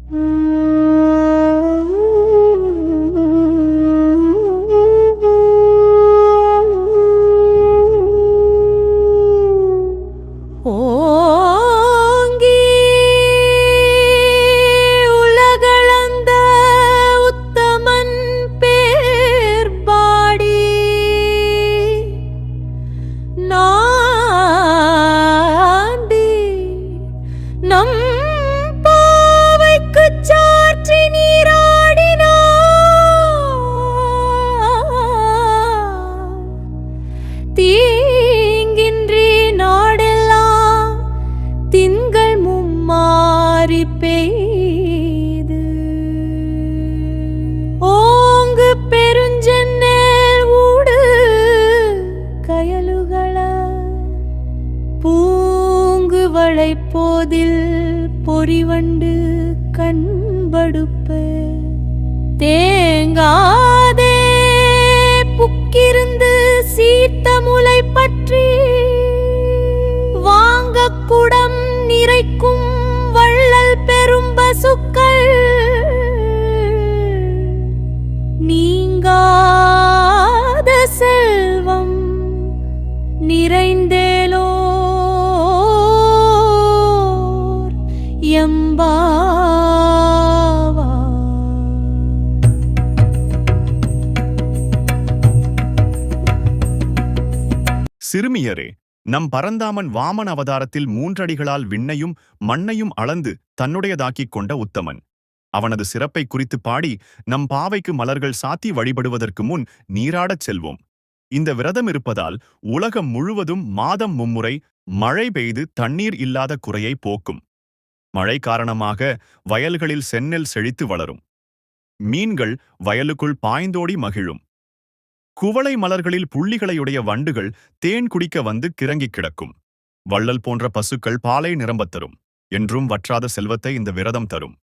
ஓங்கி உலகளந்த உத்தமன் பேர் பாடி நாண்டி நம் பாவைக்குச் சாற்றி நீராடினார். தீங்கின்றி நாடெல்லாம் திங்கள் மும்மாறி பெய்து ஓங்கு பெருஞ்சென்னேல் ஊடு கயலுகள பூங்கு வளைப்போதில் பொறிவண்டு கண்படுப்ப தேங்காதே புக்கிருந்து சீத்த முலை பற்றி வாங்க குடம் நிறைக்கும் வள்ளல் பெரும் பசுக்கள் நீங்காத செல்வம் நிறைந்தேலோர் எம்பாவா. சிறுமியரே, நம் பரந்தாமன் வாமன் அவதாரத்தில் 3 அடிகளால் விண்ணையும் மண்ணையும் அளந்து தன்னுடையதாக்கிக் கொண்ட உத்தமன். அவனது சிறப்பை குறித்து பாடி நம் பாவைக்கு மலர்கள் சாத்தி வழிபடுவதற்கு முன் நீராடச் செல்வோம். இந்த விரதம் இருப்பதால் உலகம் முழுவதும் மாதம் மும்முறை மழை பெய்து தண்ணீர் இல்லாத குறையை போக்கும். மழை காரணமாக வயல்களில் செந்நெல் செழித்து வளரும். மீன்கள் வயலுக்குள் பாய்ந்தோடி மகிழும். குவளை மலர்களில் புள்ளிகளையுடைய வண்டுகள் தேன் குடிக்க வந்து கிறங்கிக் கிடக்கும். வள்ளல் போன்ற பசுக்கள் பாலை நிரம்பத் தரும். என்றும் வற்றாத செல்வத்தை இந்த விரதம் தரும்.